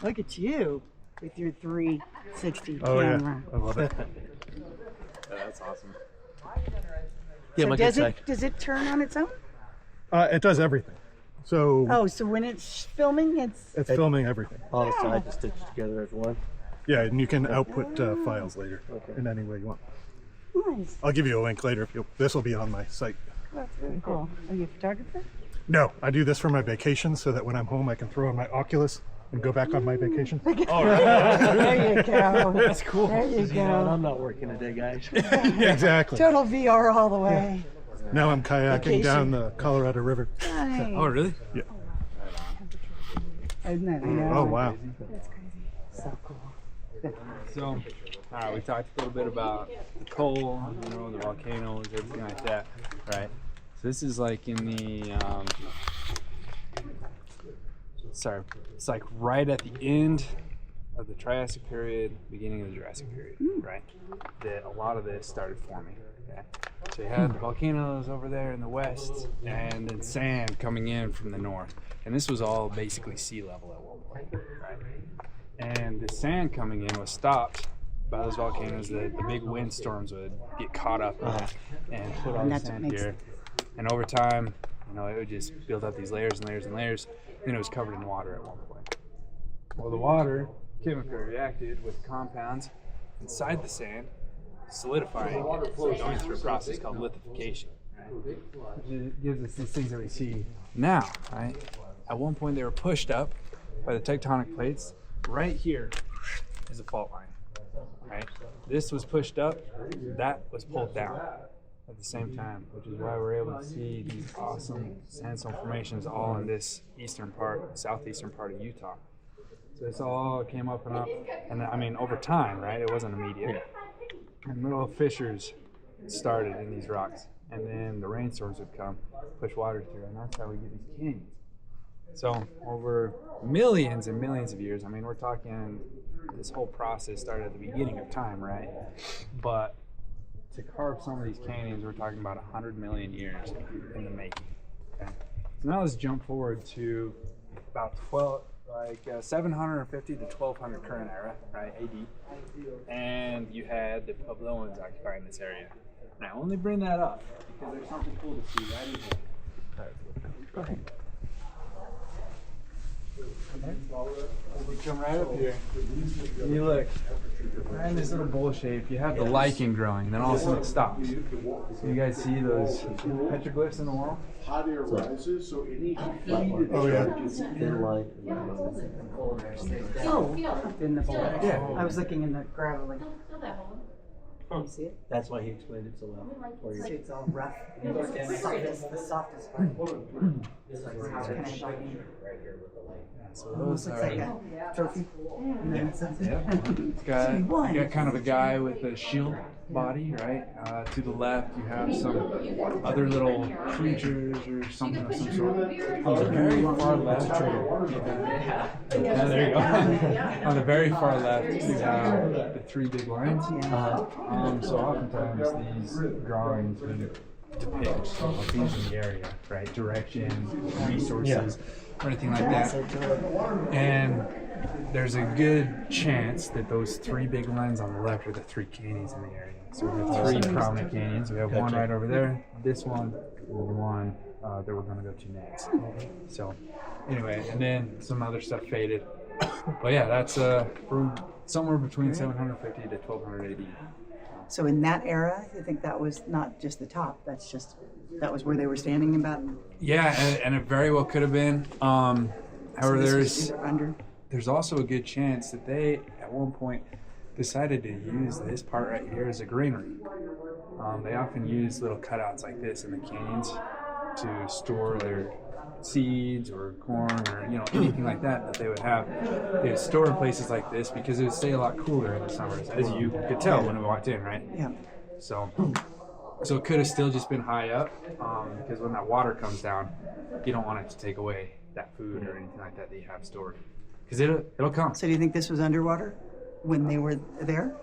Look at you with your 360 Oh camera. yeah, I love it. That's awesome. Yeah, So like does it turn on its own? it does everything. So Oh, so when it's filming, it's filming everything. All the sides are stitched together as one. Yeah, and you can output files later in any way you want. nice. I'll give you a link later. This will be on my site. That's very cool. Are you a photographer? No, I do this for my vacation so that when I'm home I can throw on my Oculus and go back on my vacation. There you go. That's cool. There you You know, go. I'm not working today, guys. Yeah, exactly. Total VR all the way. Now I'm kayaking Vacation. down the Colorado River. Nice. Oh, really? Yeah. Isn't that nice? Oh wow. That's crazy. So cool. So, all right, we talked a little bit about the coal, you know, the volcanoes, everything like that, right? So this is like in the, sorry, it's like right at the end of the Triassic period, beginning of the Jurassic period, right? That a lot of this started forming. Okay? So you had the volcanoes over there in the west, and then sand coming in from the north, and this was all basically sea level at one point, right? And the sand coming in was stopped by those volcanoes. The big windstorms would get caught up in it and put all And the that's what sand makes here. And over time, you know, it would just build up these layers and layers and layers. Then it was covered in water at one point. Well, the water chemically reacted with compounds inside the sand, solidifying it, going through a process called lithification. Right? It gives us these things that we see now, right? At one point, they were pushed up by the tectonic plates. Right here is a fault line, right? This was pushed up, that was pulled down at the same time, which is why we're able to see these awesome sandstone formations all in this southeastern part of Utah. So this all came up and up, and I mean, over time, right? It wasn't immediate. And little fissures started in these rocks, and then the rainstorms would come, push water through, and that's how we get these canyons. So over millions and millions of years, I mean, we're talking, this whole process started at the beginning of time, right? But to carve some of these canyons, we're talking about 100 million years in the making. Okay? So now let's jump forward to about 750 to 1200 current era, right, AD. And you had the Puebloans occupying this area. And I only bring that up because there's something cool to see right in here. Go ahead. We come right up here. And you look, right in this little bowl shape, you have the lichen growing, and then all of a sudden it stops. So you guys see those petroglyphs in the wall? Hot air rises, so any heat Oh yeah. Thin line. In the bowl. Yeah. I was looking in the gravelly. You see it? That's why he explained it so well. For you. See, it's all rough. The softest part. It's kind of shiny. So Almost those looks like are, a trophy. And then it's it's got kind of a guy with a shield body, right? To the left, you have some other little creatures or something of some sort. On the very far left, yeah, there you go. On the very far left, you have the three big lines. So oftentimes these drawings would depict things in the area, right? Direction, resources, or anything like that. And there's a good chance that those three big lines on the left are the three canyons in the area. So we have three prominent canyons. We have one right over there, this one, and the one that we're going to go to next. So anyway, and then some other stuff faded. But yeah, that's from somewhere between 750 to 1200 AD. So in that era, you think that was not just the top, that was where they were standing about? Yeah, and it very well could have been. However, So there's also a good chance that they, at one point, decided to use this part right here as a granary. They often use little cutouts like this in the canyons to store their seeds or corn or anything like that they would have. They would store in places like this because it would stay a lot cooler in the summers, as you could tell when we walked in, right? Yeah. So it could have still just been high up because when that water comes down, you don't want it to take away that food or anything like that you have stored because it'll come. So do you think this was underwater when they were there?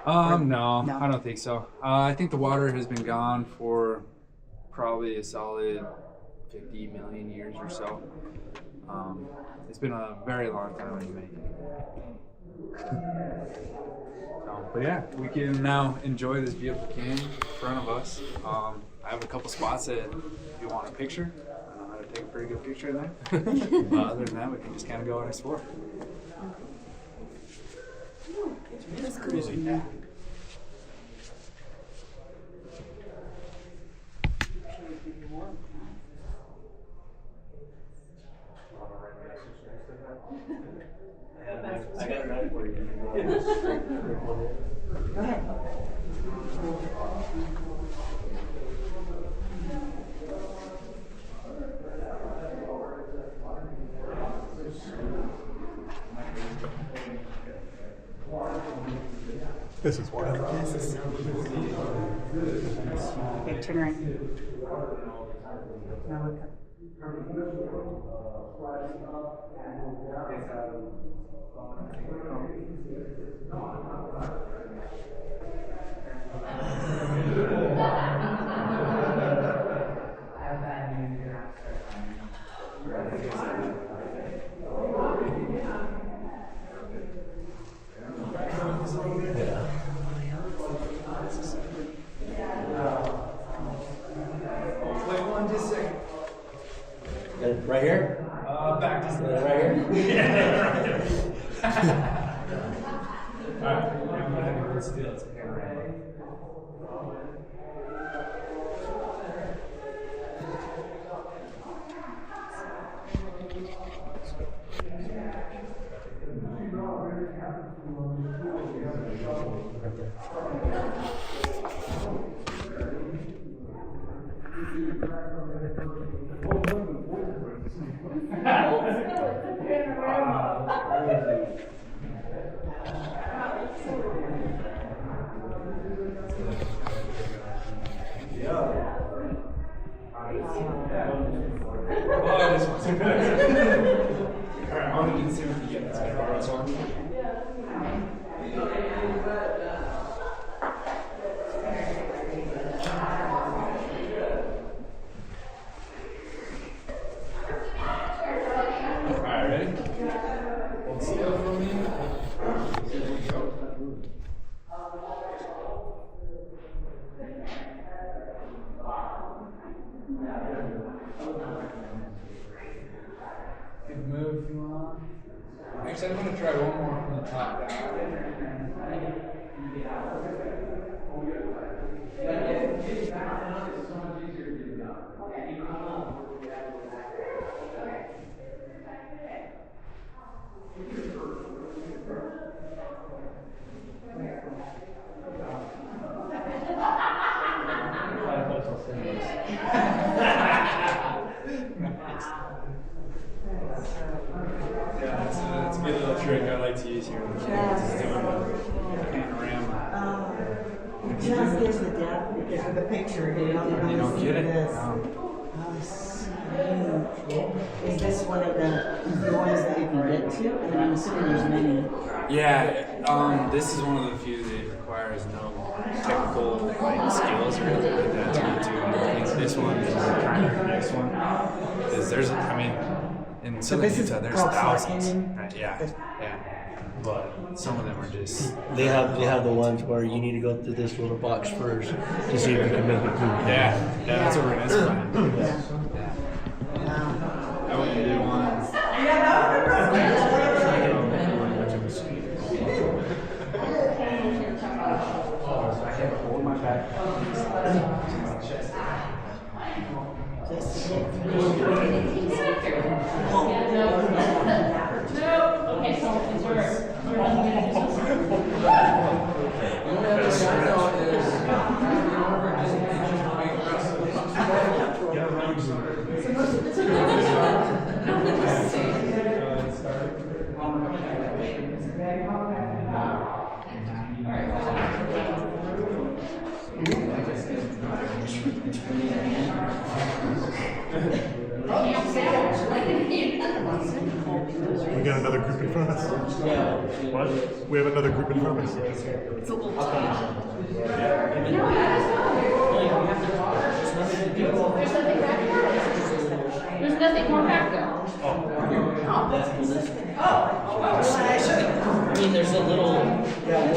No, I don't think so. I think the water has been gone for probably a solid 50 million years or so. It's been a very long time in the making. But yeah, we can now enjoy this beautiful canyon in front of us. I have a couple spots that if you want a picture, I know how to take a pretty good picture in there. But other than that, we can just kind of go and explore. That's crazy. I got a knife for you. Go ahead. This is wild. Okay, turn around. Now look up. Right here? Back to Right here? Alright, let's do it. Alright, I'm gonna do the same with you. Let's get borrow this one. Alright, ready? Hold still for me. Here we go. Good move if you want. Actually, I'm gonna try one more from the top down. Yeah, that's a good little trick I like to use here. Just doing a panorama. It just gives the depth because of the picture. You don't really You don't see get it? this. No. Oh, it's huge. Is this one of the ones that you can get to? I mean, I'm assuming there's many. Yeah, this is one of the few that requires no technical like skills or anything like that to get to. I think this one is kind of the next one. Because there's, I mean, in Southern this is Utah, there's called Flat thousands. Canyon? Right? Yeah, yeah. But some of them are just. They have the ones where you need to go through this little box first to see if you can make it through. Yeah, that's what we're gonna find. Yeah. Yeah. Wow. I went to do one. Hold my back. Just to get We got another group in front of us. What? We have another group in front of us. It's a little tiny. You have to talk. It's not people a little. I want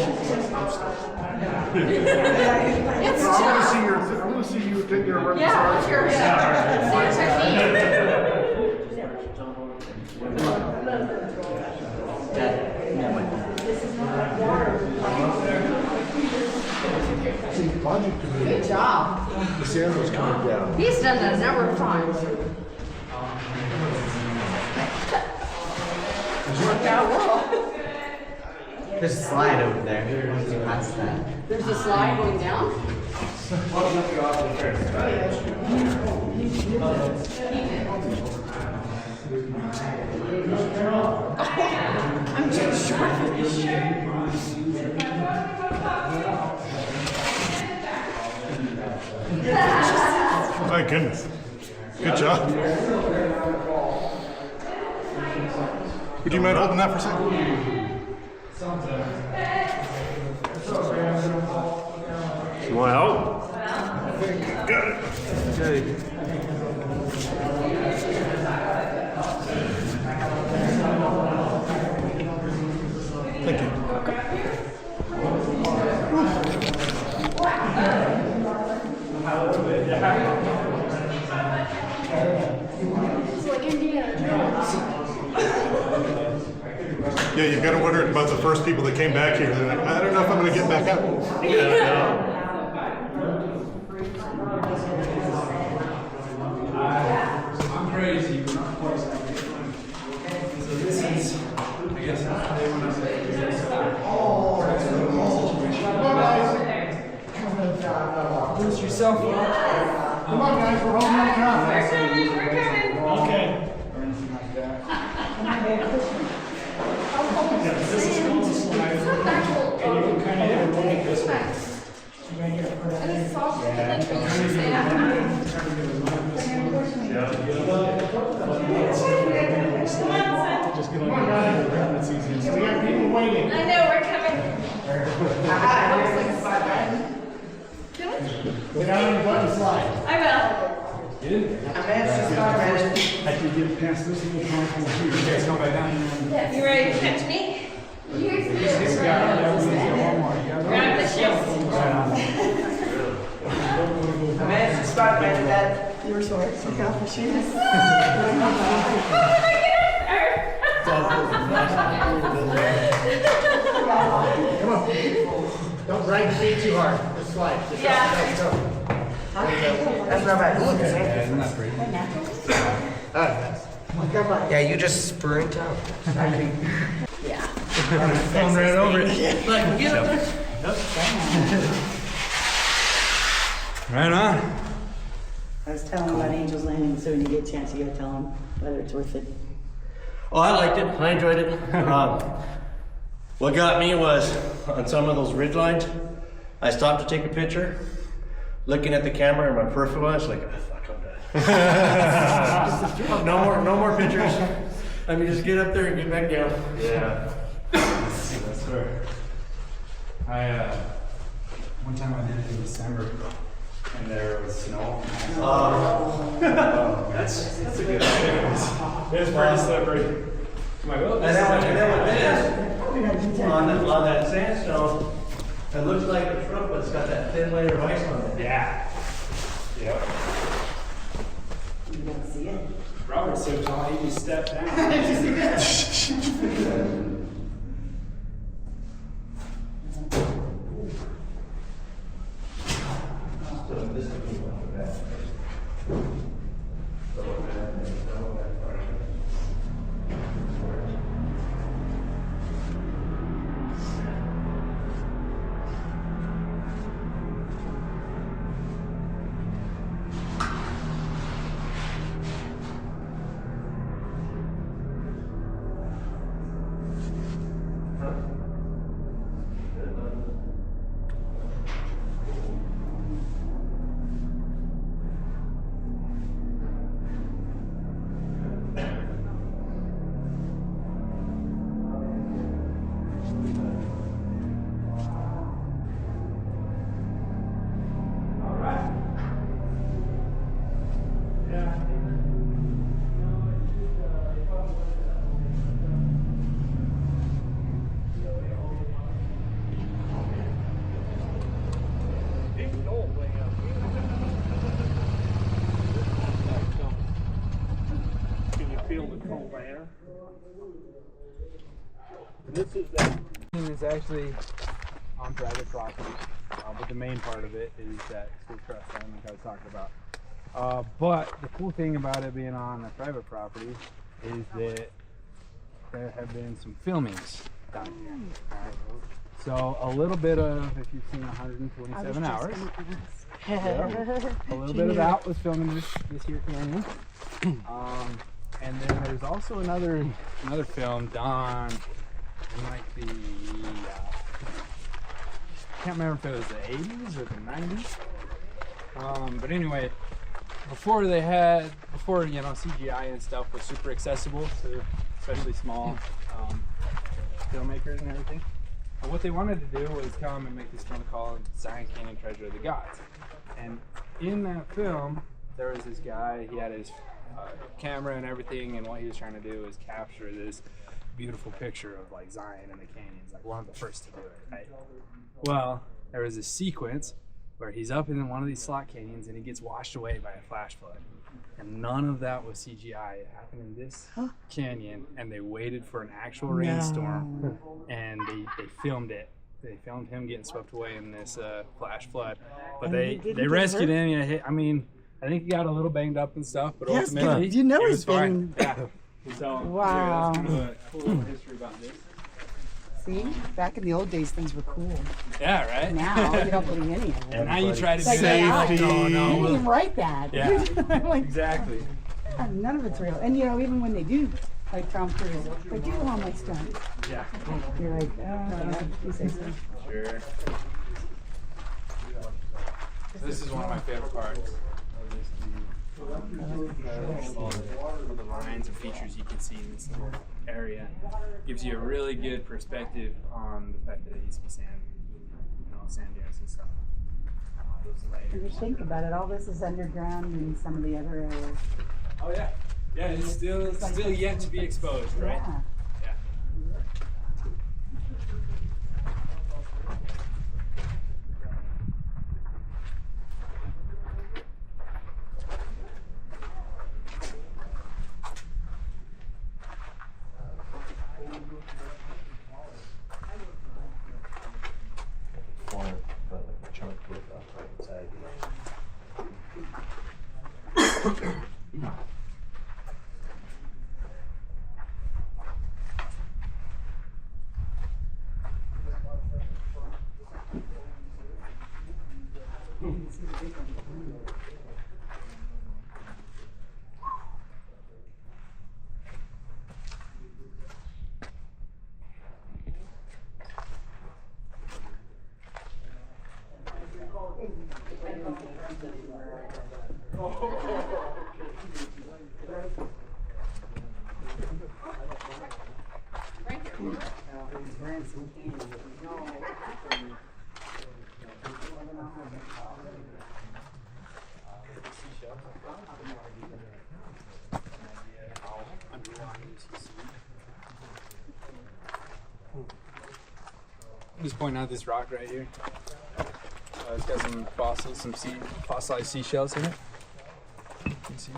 to see your. I want to see you take your. Yeah, what's your technique? Good job. The sand was coming down. He's done that a number of times. It's worked out well. There's a slide over there. Once you pass that. There's a slide going down. I'm too short for this shit. My goodness. Good job. Would you mind holding that for a second? You want help? Got it. Okay. Thank you. It's like Indiana Jones. Yeah, you've got to wonder about the first people that came back here. They're like, I don't know if I'm going to get back out. I'm crazy, but not quite so much. So this is, I guess, they want to say, boost yourself up. Come on, guys, we're home right now. We're coming. Okay. This is called a slide. And you can kind of roll this way. And it's soft. Yeah. Just get on your It's easy. We got people waiting. I know, we're coming. Get out on your button slide. I will. I can get past this little concrete here. You guys come back down. You ready to catch me? You guys can do this right now. Grab the shield. I managed to spot my dad. You were short, took off the shoes. Come on. Don't drag your feet too hard. Just slide. Just Yeah. Let's go. That's not bad. Look at that. Isn't that pretty? Yeah, you just sprint out. Phone right over it. Right on. I was telling him about Angel's Landing, so when you get a chance, you gotta tell him whether it's worth it. Oh, I liked it. I enjoyed it. What got me was on some of those ridge lines, I stopped to take a picture, looking at the camera and my peripheral, I was like, oh, fuck, I'm done. No more pictures. Let me just get up there and get back down. Yeah. That's fair. One time I did it in December, and there was snow. That's a good idea. It was pretty slippery. I'm like, oh, And then with this, on that sandstone, it looks like a truck, but it's got that thin layer of ice on it. Yeah. Yep. You gotta see it. Robert's so tall, he can step down. This is the It's actually on private property, but the main part of it is that school trust land like I was talking about. But the cool thing about it being on a private property is that there have been some filmings down here. Alright. So a little bit of, if you've seen 127 hours, a little bit of that was filmed in this here canyon. And then there's also another film done in like the can't remember if it was the 80s or the 90s. But anyway, before you know, CGI and stuff was super accessible to especially small filmmakers and everything. And what they wanted to do was come and make this film called Zion Canyon Treasure of the Gods. And in that film, there was this guy, he had his camera and everything, and what he was trying to do was capture this beautiful picture of like Zion and the canyons, like one of the first to do it, right? Well, there was this sequence where he's up in one of these slot canyons and he gets washed away by a flash flood. And none of that was CGI. It happened in this canyon, and they waited for an actual rainstorm, and they filmed it. They filmed him getting swept away in this flash flood. But they rescued him. Yeah, I mean, I think he got a little banged up and stuff, but Yes, ultimately, you know he he's was fine. been- Yeah. So, Wow. yeah, that's kind of a cool little history about this. See, back in the old days, things were cool. Yeah, right? Now you don't believe any of it. And now you try to do Like, that. yeah, You're like, no, you no. didn't even write that. Yeah. I'm like, Exactly. none of it's real. And you know, even when they do, like Tom Cruise, they do all my stunts. Yeah. You're like, yeah, you say so. Sure. This is one of my favorite parts of this all the lines and features you can see in this little area. Gives you a really good perspective on the fact that it used to be sand, you know, sand dunes and stuff. Those And layers. just think about it, all this is underground in some of the other areas. Oh yeah. Yeah, it's still yet to be exposed, right? Yeah. Yeah. I'm just pointing out this rock right here. It's got some fossils, fossilized seashells in it. You can see.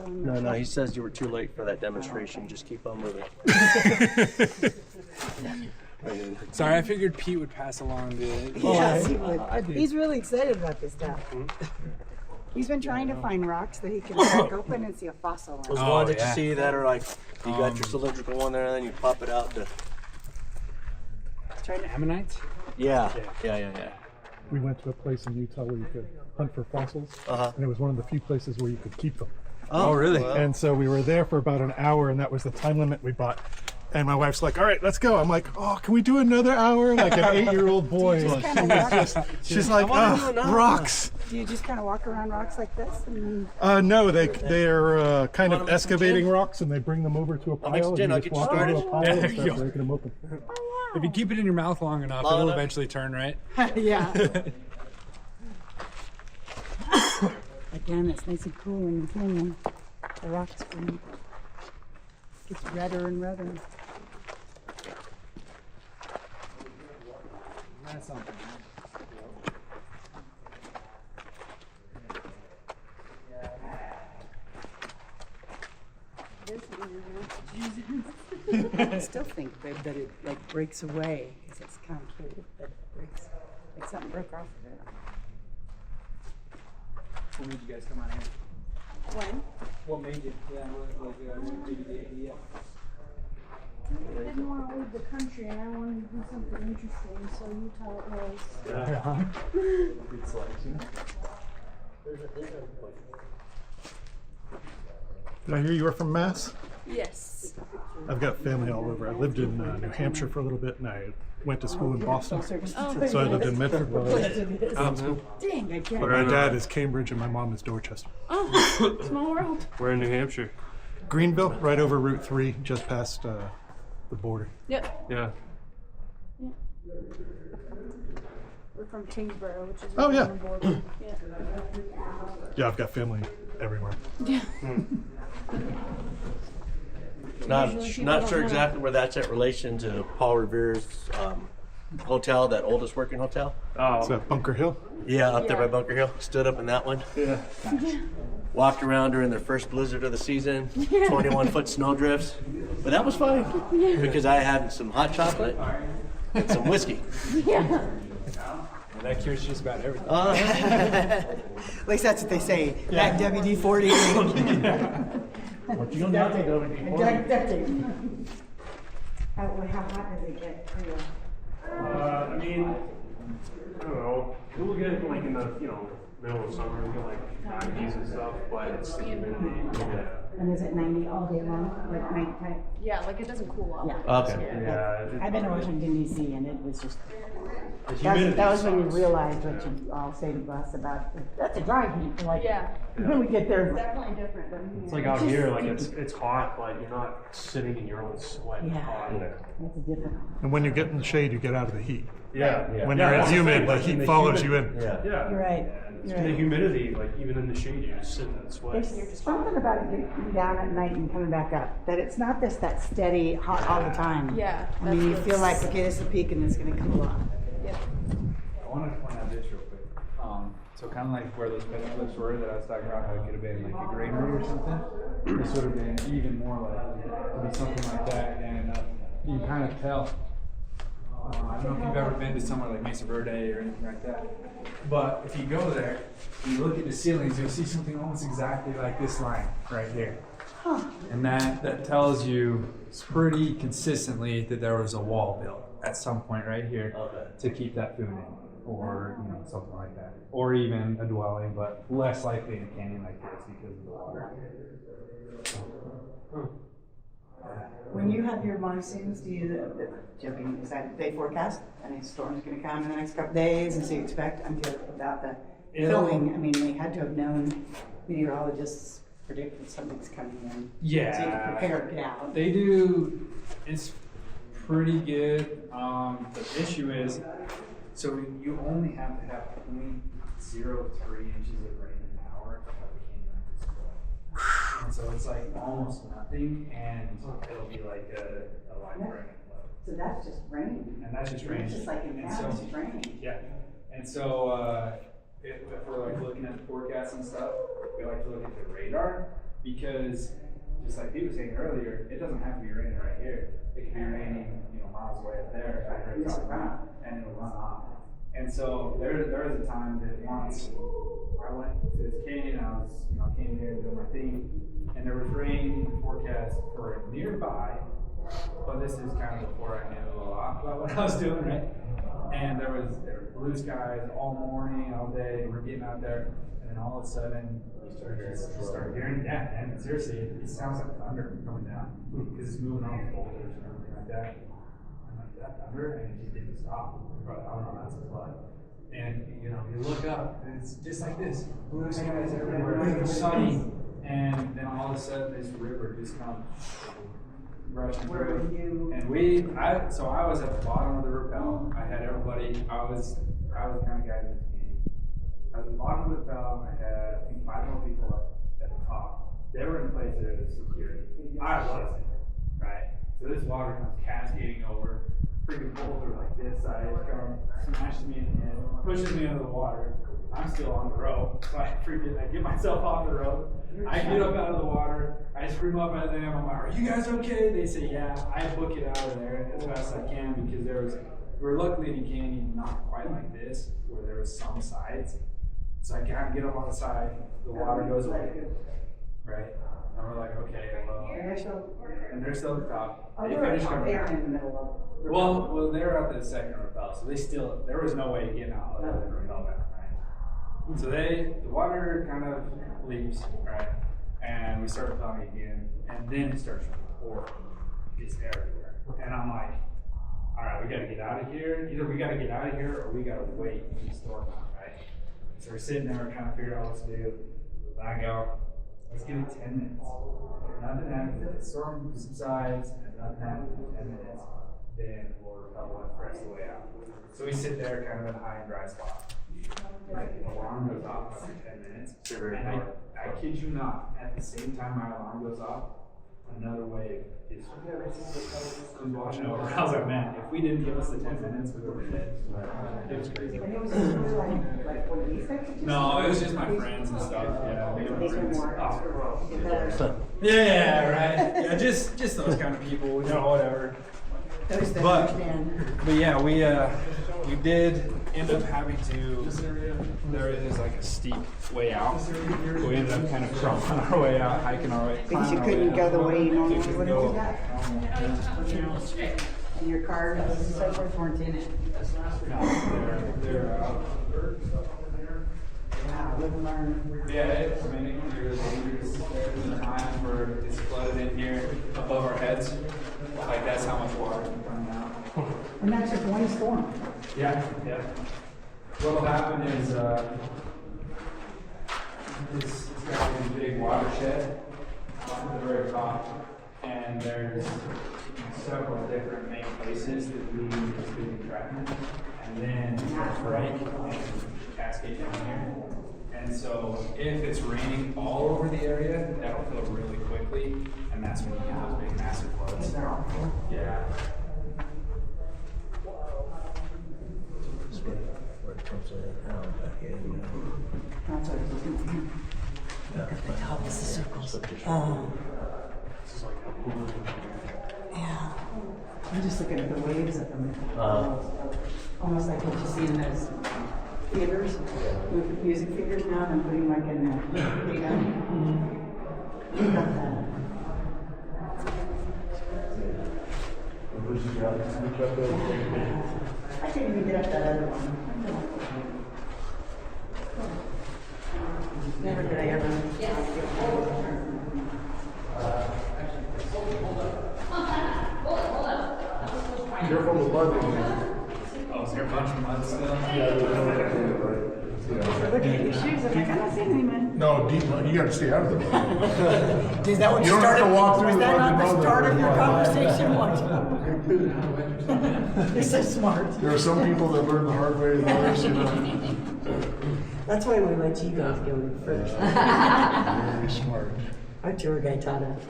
No, he says you were too late for that demonstration. Just keep on moving. Sorry, I figured Pete would pass along the. Yes, he would. He's really excited about this stuff. He's been trying to find rocks that he can crack open and see a fossil Those on. ones that yeah. you see that are like, you got your cylindrical one there, and then you pop it out to. Ammonites? Yeah. We went to a place in Utah where you could hunt for fossils, Uh-huh. and it was one of the few places where you could keep them. Oh, really? well. And so we were there for about an hour, and that was the time limit we bought. And my wife's like, "All right, let's go." I'm like, "Oh, can we do another hour?" Like an 8-year-old boy. She's like, "Oh, rocks." Do you just kind of walk around rocks like this? And No, they're kind of excavating rocks, and they bring them over to a pile. mix And it in, you I'll just get you walk over to a started. pile Yeah, and there you start go. breaking them open. If you keep it in your mouth long enough, Long it'll enough. eventually turn, right? yeah. Again, it's nice and cool in the canyon. The rocks green. Gets redder and redder. That's something. I still think that it like breaks away because it's complicated, but it breaks, like something broke off of it. What made you guys come out here? When? What made you? Yeah, what made you the idea? I didn't want to leave the country and I wanted to do something interesting, so Utah it was. Good selection. Did I hear you were from Mass? Yes. I've got family all over. I lived in New Hampshire for a little bit, and I went to school in Boston. So I lived in Medford. Dang, I can't. My dad is Cambridge, and my mom is Dorchester. Oh, small world. We're in New Hampshire. Greenville, right over Route 3, just past the border. Yep. Yeah. We're from Kingsborough, which is Oh, yeah. on the border. Yeah. Yeah, I've got family everywhere. Yeah. Not Usually people not don't sure know. exactly where that's at relation to Paul Revere's hotel, that oldest working hotel. Oh. Is that Bunker Hill? Yeah, up there Yeah. by Bunker Hill. Stood up in that one. Yeah. Walked around during their first blizzard of the season, 21-foot snow drifts. But that was fine because I had some hot chocolate and some whiskey. Yeah. That cures just about everything. At least that's what they say. That WD-40. What you gonna do, How hot does it get for you? I mean, I don't know. We'll get it like in the, middle of summer. We get like 90s and stuff, but it's And is it 90 all day long, like nighttime? Yeah, like it doesn't cool off. Yeah. Okay. yeah. I've been to Washington D.C. and it was just. The humidity That was when you sucks. realized what you all say to us about that's a dry heat. Like Yeah. when we get there. Definitely different than It's like out here, like it's hot, but you're not sitting in your own sweat. Yeah. Hot. That's a different. And when you get in the shade, you get out of the heat. Yeah. When Yeah, you're that's in the humid, thing, the like, in heat follows you in. Yeah. Yeah. You're right. It's You're in the right. humidity, like even in the shade, you're just sitting in the sweat. There's something about it getting down at night and coming back up. That it's not this that steady hot all the time. Yeah, I mean, you that's feel like what's- okay, this is the peak and it's going to come along. Yeah. I wanted to point out this real quick. So kind of like where those petroglyphs were that I was talking about, how it could have been like a granary or something. This would have been even more likely to be something like that, and you can kind of tell. I don't know if you've ever been to somewhere like Mesa Verde or anything like that, but if you go there, and you look at the ceilings, you'll see something almost exactly like this line right here. And that tells you pretty consistently that there was a wall built at some point right here to keep that food in, or something like that, or even a dwelling, but less likely in a canyon like this because of the water. When you have your monsoons, do you joking? Is that they forecast any storms going to come in the next couple days? And so you expect until about the filming. I mean, they had to have known meteorologists predicted something's coming in. So you can Yeah, prepare to get out. they do. It's pretty good. The issue is, so you only have to have 0.03 inches of rain an hour to have a canyon like this flood. And so it's like almost nothing, and it'll be like a life-threatening flood. So that's just rain. And that's just rain. It's just like in And town, so- it's just rain. Yeah, and so if we're like looking at the forecast and stuff, we like to look at the radar, because just like Pete was saying earlier, it doesn't have to be raining right here. It can be raining, miles away up there, and it'll run off. And so there was a time that once I went to this canyon, I was, came here doing my thing, and there was rain forecast for nearby, but this is kind of before I knew a lot about what I was doing, right? And there were blue skies all morning, all day. We're getting out there, and then all of a sudden you start hearing, and seriously, it sounds like thunder coming down because it's moving on the boulders and everything like that. I'm like, that thunder, and it just didn't stop. I don't know, that's a flood. And you look up, and it's just like this, blue skies everywhere, sunny, and then all of a sudden this river just comes rushing Where were through. you? And so I was at the bottom of the rappel. I had everybody. I was kind of guiding this game. I was at the bottom of the rappel. I had, I think, 5 more people up at the top. They were in place there as security. I wasn't, right? So this water comes cascading over. Freaking boulder like this size comes, smashes me in the head, pushes me under the water. I'm still on the rope, so I get myself off the rope. I get up out of the water, I scream up at them, I'm like, are you guys okay? They say, yeah. I book it out of there as fast as I can because we're luckily in a canyon not quite like this, where there was some sides. So I can't get up on the side, the water goes away, right? And we're like, okay, well, and they're still at the top. They finished coming They are down. in the middle of. Well, they were at the second rappel, so there was no way getting out other than rappel down, right? So the water kind of leaves, right? And we start rappelling again, and then it starts pouring. It's everywhere. And I'm like, all right, we gotta get out of here. Either we gotta get out of here or we gotta wait and the storm out, right? So we're sitting there, we're trying to figure out what to do. And I go, let's give it 10 minutes. If nothing happens, if the storm subsides and nothing happens in 10 minutes, then we'll rappel one for the way out. So we sit there kind of in a high and dry spot. Like, the alarm goes off after 10 minutes. And I kid you not, at the same time my alarm goes off, another wave is comes washing over. I was like, man, if we didn't give us the 10 minutes, we were dead. It was crazy. And it was like one of these guys? No, it was just my friends and stuff. Yeah, they were These were friends. more extra. Yeah, right. Yeah, just those kind of people, you know, whatever. Those that But- understand. But yeah, we did end up having to. There is like a steep way out. We ended up kind of crawling our way out, hiking our way. Because you climbing our couldn't way go out. the way you normally We couldn't would go. have done that. And your cars and so forth weren't in it. No, they're Wow, live and learn. yeah, I mean, there's times where it's flooded in here above our heads. Like that's how much water can come down. And that's just one storm. Yeah, yeah. What'll happen is, it's got this big watershed at the very top, and there's several different main places that we do entrapment, and then break and cascade down here. And so if it's raining all over the area, that'll fill really quickly, and that's when you get those big massive floods. Yeah. That's what it was doing. Look at the top is the circles. Oh. Yeah. I'm just looking at the waves of them. Almost like what you see in those theaters, with music theaters now, and I'm putting like in the, you know. You got that. I can't even get up that other one. Never did I ever. Careful with mud in there. Oh, is there a bunch of mud still? Look at your shoes, I'm like, I don't see any, man. No, deep mud. You gotta stay out of the mud. Is that what You don't have to walk through Was the that not mud the to start know of your that. conversation? You're so smart. There are some people that learn the hard way than others, you know. That's why we let you guys go first. Very smart. Our tour guide taught us.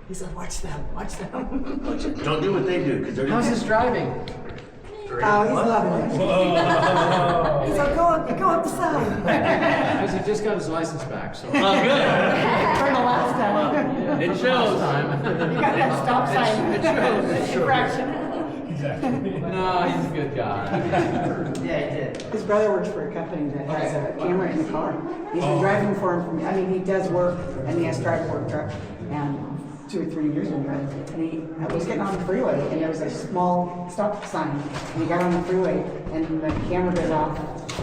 He said, watch them, watch them. Don't do what they do, because they're. How's his driving? Oh, he's loving it. He's like, go up the side. Because he just got his license back, so. Oh, good. For the last time. It shows. You got that stop sign. It shows. Infraction. No, he's a good guy. Yeah, he did. His brother works for a company that has a camera in the car. He's been driving for him I mean, he does work and he has to drive a work truck. And 2 or 3 years ago, and he was getting on the freeway and there was a small stop sign. And he got on the freeway and the camera goes off,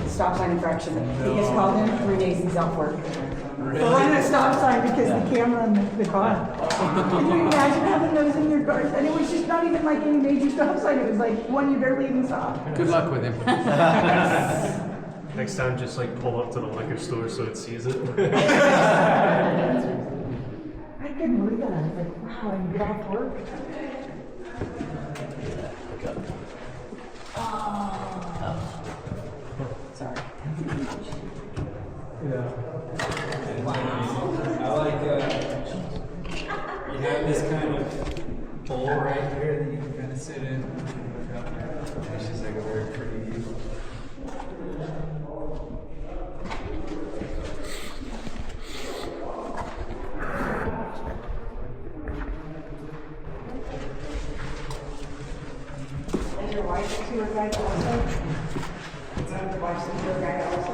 stop sign infraction. He gets called in 3 days, he's off work. For running a stop sign because the camera in the car. Can you imagine having those in your car? And it was just not even like any major stop sign, it was like one you barely even saw. Good luck with him. Next time, just like pull up to the liquor store so it sees it. I couldn't believe that. I was like, wow, I can get off work. Oh. Sorry. I like, you have this kind of bowl right here that you can kind of sit in. It's just like a very pretty view. your wife a tour guide also? Is that your wife's a tour guide also?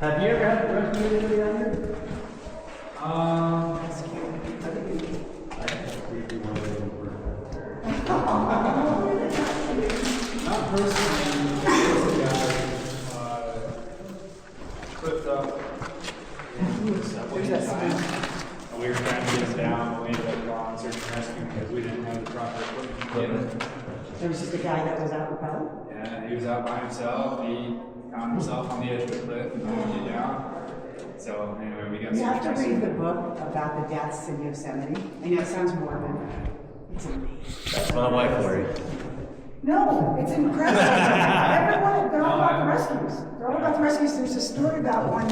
Have you ever had to rescue anybody down here? Not personally. Clipped up. We were trying to get him down, but we ended up on search and rescue because we didn't have the proper equipment. There was just a guy that was out repelled? Yeah, he was out by himself. He found himself on the edge of the cliff and couldn't get down. So anyway, we got You have search to and read rescue. the book about the deaths in Yosemite. I know it sounds morbid. It's amazing. That's my wife, Lori. No, it's incredible. Everyone, they're all about the rescues. They're all about the rescues. There's a story about one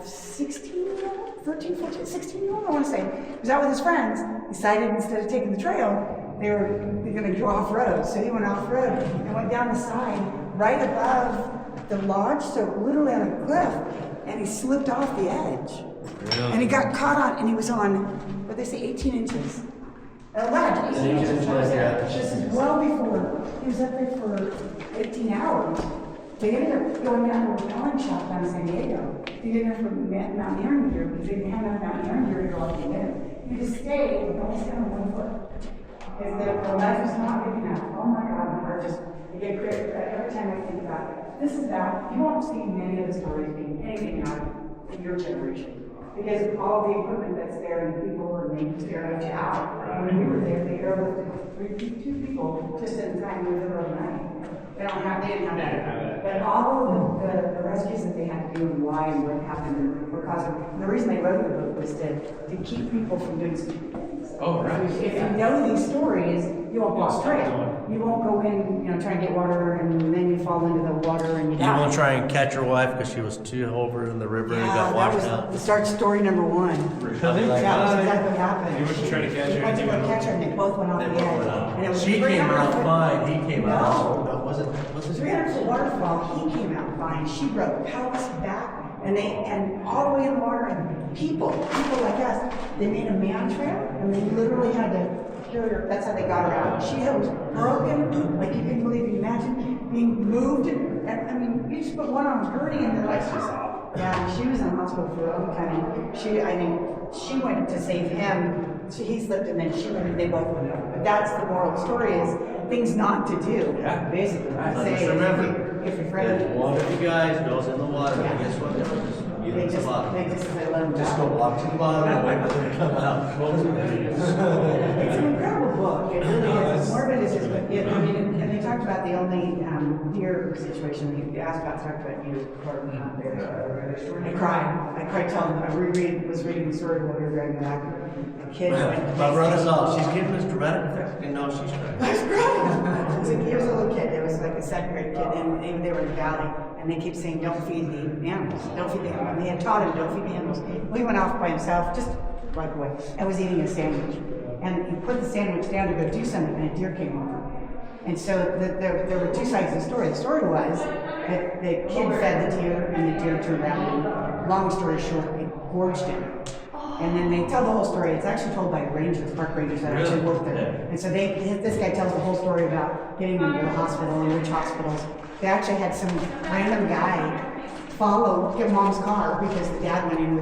16-year-old, 13, 14, 16-year-old, I want to say. He was out with his friends. Decided instead of taking the trail, they're going to go off-road. So he went off-road and went down the side right above the lodge, so literally on a cliff, and he slipped off the edge. Really? And he got caught on, and he was on, what they say, 18 inches. A ledge. 18 inches, yeah. This is well before, he was up there for 18 hours. They ended up going down to a pawn shop down in San Diego to get her from mountaineering gear because they didn't have enough mountaineering gear to go up the hill. You just stay with only stand on 1 foot. Because the ledge was not big enough. Oh my God, my heart just, I get crazy every time I think about it. This is about, you won't see many of the stories being anything out of your generation. Because all the equipment that's there and the people and they just airlift you out. When we were there, they airlifted 2 people just in time in the middle of the night. They didn't have that. But all of the rescues that they had to do and why and what happened and were causing, the reason they wrote the book was to keep people from doing stupid things. Oh, right. If you know these stories, you won't go straight. You won't go in, try and get water and then you fall into the water and you You die. won't try and catch your wife because she was too over in the river and Yeah, got that washed was out. the start story number 1. Really? Yeah, that's exactly what happened. He went to try to catch her. He went to go catch her and they both went off the edge. And it was She 300 came out foot- fine, he came No. out. No, wasn't it? 300-foot waterfall, he came out fine. She broke pelts back, and all the way in the water. And people like us, they made a man trail, and they literally had to carry her. That's how they got her out. She was broken, like you couldn't believe it. Imagine being moved, and I mean, you just put one on hurting, and they're like, yeah, she was in the hospital for a long time. She went to save him. He slipped, and then she went, and they both went out. But that's the moral of the story: is things not to do. Yeah. Basically, Just say remember, if your friend. if one of you guys goes in the water, and guess what? You They hit the just bottom. let them Just go walk to the bottom and wait for them to come out. It's an incredible book. It really is. As morbid as it is, but and they talked about the only deer situation. The Ascot talked about deer before bears. I cried telling them. Was reading the story while we were driving back. A kid. My brother's all, she's giving us dramatic effect. Didn't know she's crying. I was crying. He was a little kid. It was like a 2nd grade kid, and they were in the valley, and they kept saying, "Don't feed the animals. Don't feed the animals." And they had taught him, "Don't feed the animals." Well, he went off by himself, just right away, and was eating a sandwich. And he put the sandwich down to go do something, and a deer came over. And so there were 2 sides of the story. The story was that the kid fed the deer, and the deer turned around. And long story short, it gorged him. And then they tell the whole story. It's actually told by rangers, park rangers that actually work there. And so this guy tells the whole story about getting them to the hospital and which hospitals. They actually had some random guy get mom's car because the dad went in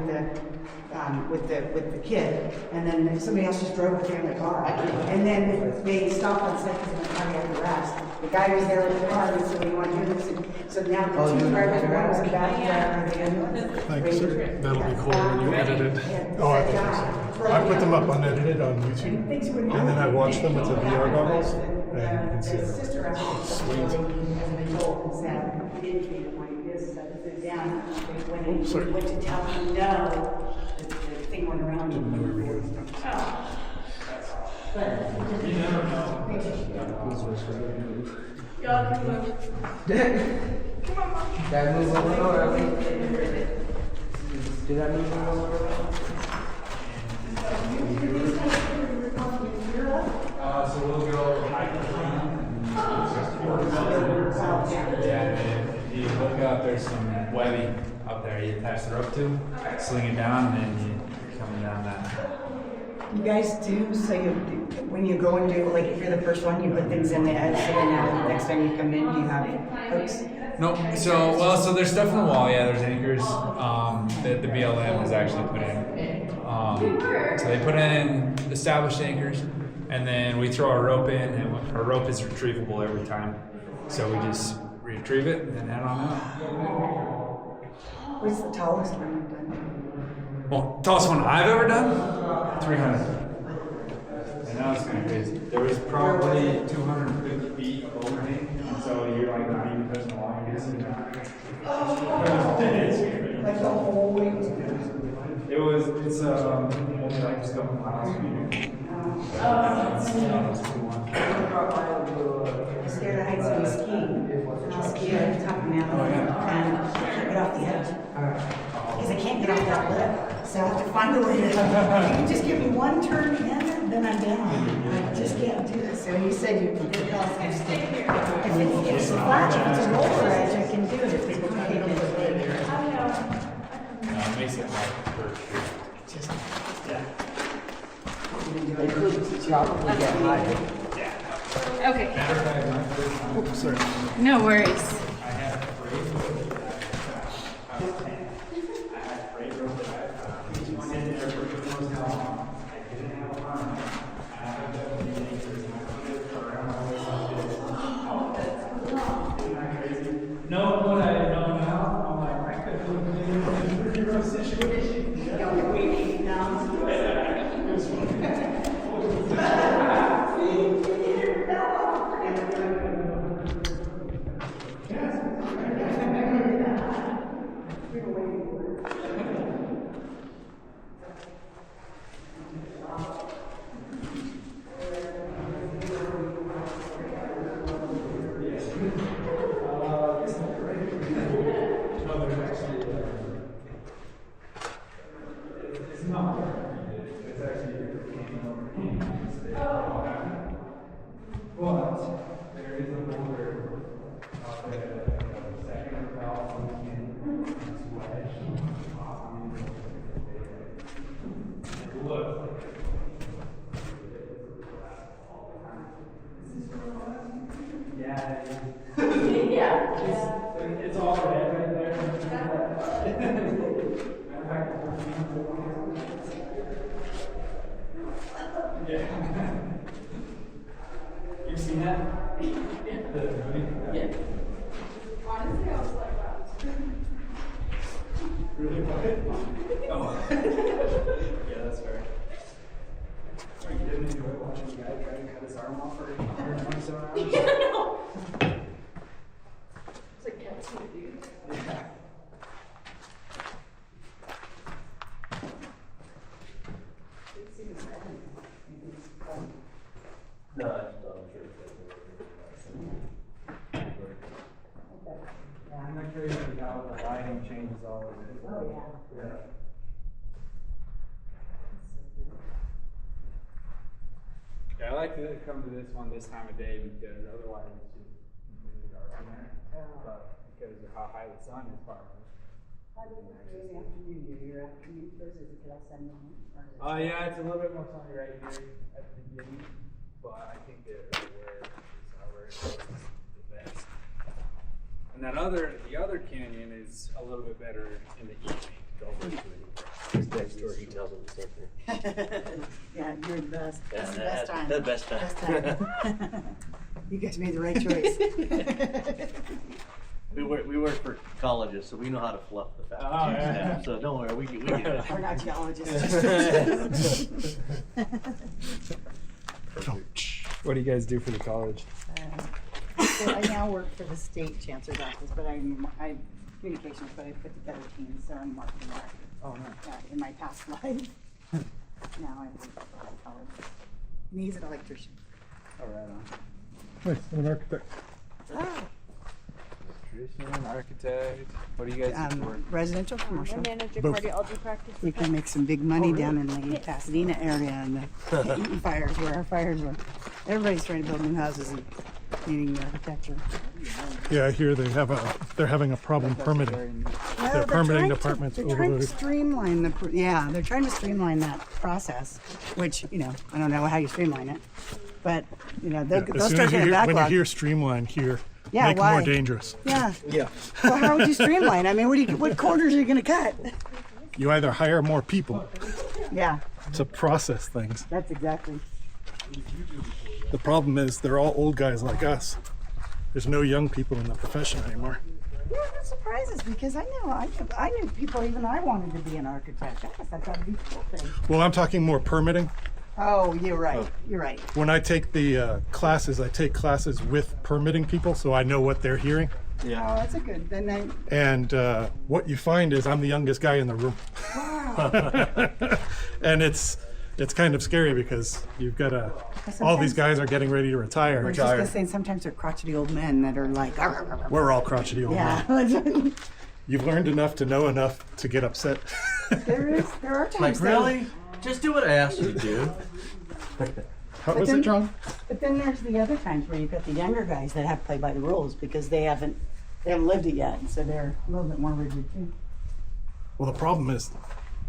with the kid, and then somebody else just drove the family car. And then they stopped on set because of the cardiac arrest. The guy was there with the car, and so he wanted to do this. And so now the 2 drivers, one was a bad driver, the other was Thank you, sir. That'll be cool when you edit it. Oh, I think so. I put them up unedited on YouTube, and then I watch them with the VR goggles, and you can see His them. sister actually as an adult and said, he didn't feed him when he did set the food down. When he sorry. went to tell him no, the thing went around him. Did I move a little early? Did I move a little early? So we'll go yeah, and if you look up, there's some webbing up there you attach the rope to, sling it down, and then you're coming down that. You guys do, so when you go and do, like if you're the first one, you put things in the edge, so then now next time you come in, you have hooks. No, so there's stuff in the wall. Yeah, there's anchors that the BLM has actually put in. So they put in established anchors, and then we throw our rope in, and our rope is retrievable every time. So we just retrieve it and then head on out. What's the tallest one you've done? Well, tallest one I've ever done? 300. And that was kind of crazy. There was probably 250 feet of overhang, and so you're like not even touching the line. You're just Like the whole way? It's only like just a couple miles from here. I'm scared of heights when you ski. I'll ski at the top of the mountain and I can't get off the edge. Because I can't get off that lip. So I have to find a way to, if you can just give me one turn in, then I'm down. I just can't do this. So you said you can get off and stay here. If it's flat, if it's a roller edge, I can do it. If people take it later. It makes it hard for sure. Just, They could probably get higher. Okay. No worries. No, what I know now, I'm like, I could have been in a pretty rough situation. It's all red right there. Yeah. You've seen that? Yeah. Honestly, I was like that. Really quiet? Oh. Yeah, that's fair. You didn't enjoy watching a guy try to cut his arm off for 127 hours? Yeah, no. It's like, can't see it, dude. Yeah. No, I'm sure. I'm not curious how the lighting changes all of it. Oh, Yeah. Yeah, I like to come to this one this time of day because otherwise it's just completely dark in there. But because of how high the sun is far away. Yeah, it's a little bit more sunny right here at the beginning, but I think that where it's the best. And the other canyon is a little bit better in the evening. Next door, he tells him the same thing. yeah, you're the best. Yeah, That's the best time. the best time. Best time. You guys made the right choice. We work for colleges, so we know how to fluff the fact. Oh, yeah. So don't worry, we get it. We're not geologists. What do you guys do for the college? So I now work for the state chancellor's office, but I'm communications, but I put together teams, so I'm marketing director. Oh, nice. In my past life. Now I work for college. And he's an electrician. Oh, right on. Nice, I'm an architect. Electrician, architect. What do you guys do for work? Residential, commercial. Manage a Both. cardiology practice. We can make some big money down in the Pasadena area and the Eaton fires, where our fires were. Everybody's trying to build new houses, and needing the architecture. Yeah, I hear they're having a problem permitting. Well, Their permitting trying to- department's They're trying to overloaded. streamline they're trying to streamline that process, which, you know, I don't know how you streamline it, but, you know, they'll As soon start as you getting a hear, when you backlog. hear streamline here, Yeah, make it why? more dangerous. Yeah. Yeah. Well, how would you streamline? I mean, what corners are you gonna cut? You either hire more people Yeah, to process things. that's exactly. The problem is they're all old guys like us. There's no young people in the profession anymore. Yeah, that surprises me because I knew people, even I wanted to be an architect. I guess I thought it'd be a cool thing. Well, I'm talking more permitting. Oh, you're right. You're right. When I take the classes, I take classes with permitting people, so I know what they're hearing. Oh, that's a good. Then I. And what you find is I'm the youngest guy in the room. Wow. And it's kind of scary because you've got all these guys are getting ready to I retire. was just gonna say sometimes they're crotchety old men that are like. We're all crotchety old men. Yeah. You've learned enough to know enough to get upset. There are times. Like, though- really? Just do what I asked you to do. How was then- it, John? But then there's the other times where you've got the younger guys that have to play by the rules because they haven't lived it yet, so they're a little bit more rigid too. Well, the problem is,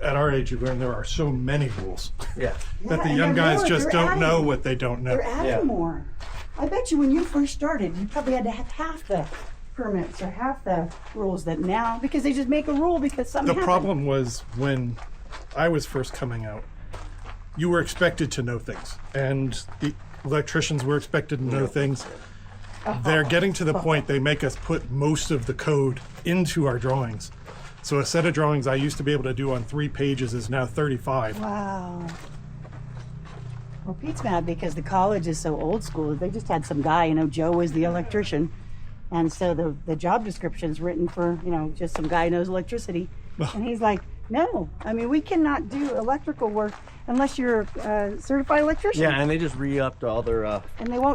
at our age, you learn there are so many rules Yeah. that the and young they're guys more- just they're don't adding- know what they don't know. They're adding Yeah. more. I bet you when you first started, you probably had to have half the permits or half the rules that now, because they just make a rule because something The happened. problem was when I was first coming out, you were expected to know things, and the electricians were expected to know things. They're getting to the point they make us put most of the code into our drawings. So a set of drawings I used to be able to do on 3 pages is now 35. Wow. Well, Pete's mad because the college is so old school. They just had some guy, you know, Joe was the electrician. And so the job description's written for, you know, just some guy who knows electricity. And he's like, no, I mean, we cannot do electrical work unless you're a certified electrician. Yeah, and they just re-upped all their And they won't